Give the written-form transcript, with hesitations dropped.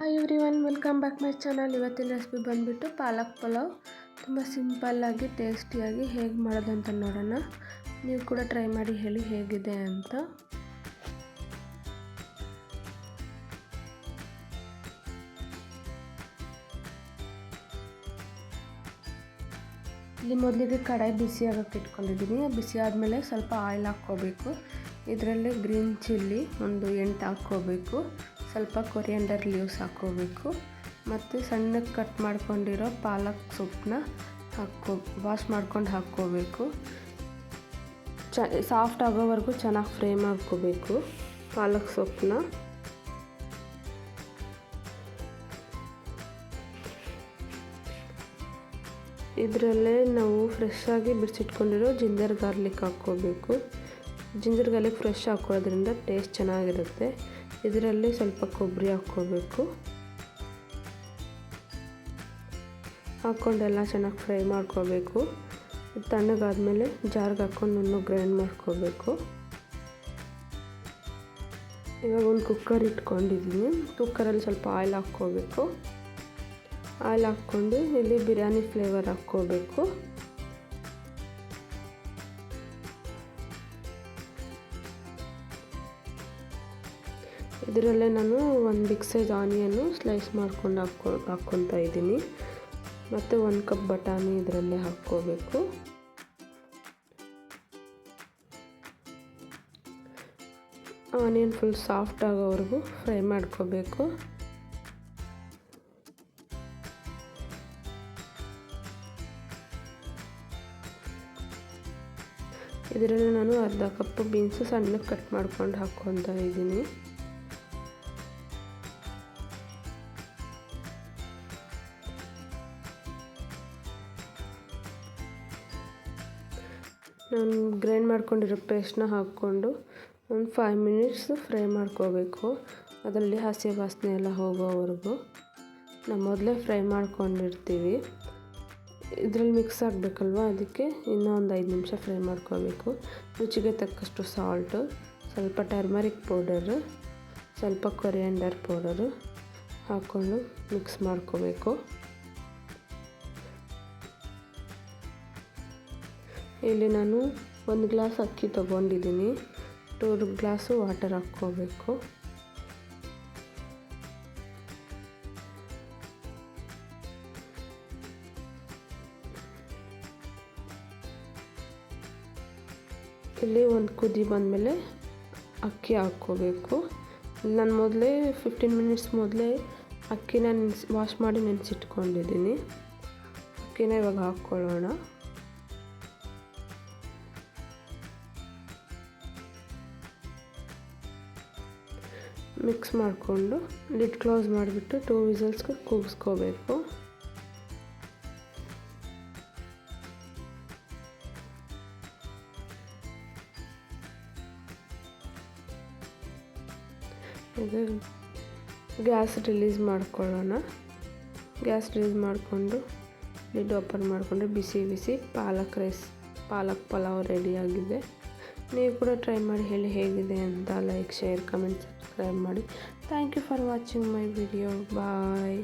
Hi everyone, welcome back my channel. ಇವತ್ತಿನ recipe ಬಂದುಬಿಟ್ಟು ಪಾಲಕ್ ಪಲಾವ್. ತುಂಬ ಸಿಂಪಲ್ಲಾಗಿ ಟೇಸ್ಟಿಯಾಗಿ ಹೇಗೆ ಮಾಡೋದಂತ ನೋಡೋಣ. ನೀವು ಕೂಡ ಟ್ರೈ ಮಾಡಿ ಹೇಳಿ ಹೇಗಿದೆ ಅಂತ. ಇಲ್ಲಿ ಮೊದಲಿಗೆ ಕಡಾಯಿ ಬಿಸಿ ಆಗೋಕ್ಕೆ ಇಟ್ಕೊಂಡಿದ್ದೀನಿ. ಬಿಸಿ ಆದಮೇಲೆ ಸ್ವಲ್ಪ ಆಯಿಲ್ ಹಾಕ್ಕೋಬೇಕು. ಇದರಲ್ಲಿ ಗ್ರೀನ್ ಚಿಲ್ಲಿ ಒಂದು 8 ಹಾಕ್ಕೋಬೇಕು. ಸ್ವಲ್ಪ ಕೊರಿಯಂಡರ್ ಲೀವ್ಸ್ ಹಾಕ್ಕೋಬೇಕು. ಮತ್ತು ಸಣ್ಣಕ್ಕೆ ಕಟ್ ಮಾಡ್ಕೊಂಡಿರೋ ಪಾಲಕ್ ಸೊಪ್ಪನ್ನ ವಾಶ್ ಮಾಡ್ಕೊಂಡು ಹಾಕ್ಕೋಬೇಕು. ಸಾಫ್ಟ್ ಆಗೋವರೆಗೂ ಚೆನ್ನಾಗಿ ಫ್ರೈ ಮಾಡ್ಕೋಬೇಕು ಪಾಲಕ್ ಸೊಪ್ಪನ್ನ. ಇದರಲ್ಲೇ ನಾವು ಫ್ರೆಶ್ಶಾಗಿ ಬಿಡಿಸಿಟ್ಕೊಂಡಿರೋ ಜಿಂಜರ್ ಗಾರ್ಲಿಕ್ ಹಾಕ್ಕೋಬೇಕು. ಜಿಂಜರ್ ಗಾರ್ಲಿಕ್ ಫ್ರೆಶ್ ಹಾಕ್ಕೊಳ್ಳೋದ್ರಿಂದ ಟೇಸ್ಟ್ ಚೆನ್ನಾಗಿರುತ್ತೆ. ಇದರಲ್ಲಿ ಸ್ವಲ್ಪ ಕೊಬ್ಬರಿ ಹಾಕ್ಕೋಬೇಕು. ಹಾಕ್ಕೊಂಡೆಲ್ಲ ಚೆನ್ನಾಗಿ ಫ್ರೈ ಮಾಡ್ಕೋಬೇಕು. ತಣ್ಣಗಾದ್ಮೇಲೆ ಜಾರ್ಗೆ ಹಾಕ್ಕೊಂಡು ಗ್ರೈಂಡ್ ಮಾಡ್ಕೋಬೇಕು. ಇವಾಗ ಒಂದು ಕುಕ್ಕರ್ ಇಟ್ಕೊಂಡಿದ್ದೀನಿ. ಕುಕ್ಕರಲ್ಲಿ ಸ್ವಲ್ಪ ಆಯಿಲ್ ಹಾಕ್ಕೋಬೇಕು. ಆಯಿಲ್ ಹಾಕ್ಕೊಂಡು ಇಲ್ಲಿ ಬಿರಿಯಾನಿ ಫ್ಲೇವರ್ ಹಾಕ್ಕೋಬೇಕು. ಇದರಲ್ಲೇ ನಾನು ಒಂದು ಬಿಗ್ ಸೈಜ್ ಆನಿಯನ್ನು ಸ್ಲೈಸ್ ಮಾಡ್ಕೊಂಡು ಹಾಕ್ಕೊತಾ ಇದ್ದೀನಿ. ಮತ್ತು 1 ಕಪ್ ಬಟಾಣಿ ಇದರಲ್ಲೇ ಹಾಕ್ಕೋಬೇಕು. ಆನಿಯನ್ ಫುಲ್ ಸಾಫ್ಟ್ ಆಗೋವರೆಗೂ ಫ್ರೈ ಮಾಡ್ಕೋಬೇಕು. ಇದರಲ್ಲಿ ನಾನು ಅರ್ಧ ಕಪ್ ಬೀನ್ಸು ಸಣ್ಣಕ್ಕೆ ಕಟ್ ಮಾಡ್ಕೊಂಡು ಹಾಕ್ಕೊತಾ ಇದ್ದೀನಿ. ನಾನು ಗ್ರೈಂಡ್ ಮಾಡ್ಕೊಂಡಿರೋ ಪೇಸ್ಟ್ನ ಹಾಕ್ಕೊಂಡು ಒಂದು 5 ಮಿನಿಟ್ಸ್ ಫ್ರೈ ಮಾಡ್ಕೋಬೇಕು. ಅದರಲ್ಲಿ ಹಸಿ ವಾಸನೆ ಎಲ್ಲ ಹೋಗೋವರೆಗೂ ನಾವು ಮೊದಲೇ ಫ್ರೈ ಮಾಡ್ಕೊಂಡಿರ್ತೀವಿ. ಇದರಲ್ಲಿ ಮಿಕ್ಸ್ ಆಗಬೇಕಲ್ವ, ಅದಕ್ಕೆ ಇನ್ನೂ ಒಂದು 5 ನಿಮಿಷ ಫ್ರೈ ಮಾಡ್ಕೋಬೇಕು. ರುಚಿಗೆ ತಕ್ಕಷ್ಟು ಸಾಲ್ಟು, ಸ್ವಲ್ಪ ಟರ್ಮರಿಕ್ ಪೌಡರು, ಸ್ವಲ್ಪ ಕೊರಿಯಂಡರ್ ಪೌಡರು ಹಾಕ್ಕೊಂಡು ಮಿಕ್ಸ್ ಮಾಡ್ಕೋಬೇಕು. ಇಲ್ಲಿ ನಾನು 1 ಗ್ಲಾಸ್ ಅಕ್ಕಿ ತೊಗೊಂಡಿದ್ದೀನಿ. 2 ಗ್ಲಾಸು ವಾಟರ್ ಹಾಕ್ಕೋಬೇಕು. ಇಲ್ಲಿ ಒಂದು ಕುದಿ ಬಂದಮೇಲೆ ಅಕ್ಕಿ ಹಾಕ್ಕೋಬೇಕು. ನಾನು ಮೊದಲೇ 15 ಮಿನಿಟ್ಸ್ ಮೊದಲೇ ಅಕ್ಕಿನ ವಾಶ್ ಮಾಡಿ ನೆನೆಸಿಟ್ಕೊಂಡಿದ್ದೀನಿ. ಅಕ್ಕಿನ ಇವಾಗ ಹಾಕ್ಕೊಳ್ಳೋಣ. ಮಿಕ್ಸ್ ಮಾಡಿಕೊಂಡು ಲಿಡ್ ಕ್ಲೋಸ್ ಮಾಡಿಬಿಟ್ಟು 2 ವಿಸಲ್ಸ್ಗೆ ಕೂಗಿಸ್ಕೋಬೇಕು. ಇದು ಗ್ಯಾಸ್ ರಿಲೀಸ್ ಮಾಡ್ಕೊಳ್ಳೋಣ. ಗ್ಯಾಸ್ ರಿಲೀಸ್ ಮಾಡಿಕೊಂಡು ಲಿಡ್ ಓಪನ್ ಮಾಡಿಕೊಂಡ್ರೆ ಬಿಸಿ ಬಿಸಿ ಪಾಲಕ್ ಪಲಾವ್ ರೆಡಿಯಾಗಿದೆ. ನೀವು ಕೂಡ ಟ್ರೈ ಮಾಡಿ ಹೇಳಿ ಹೇಗಿದೆ ಅಂತ. ಲೈಕ್, ಶೇರ್, ಕಮೆಂಟ್, ಸಬ್ಸ್ಕ್ರೈಬ್ ಮಾಡಿ. Thank you for watching my video. Bye.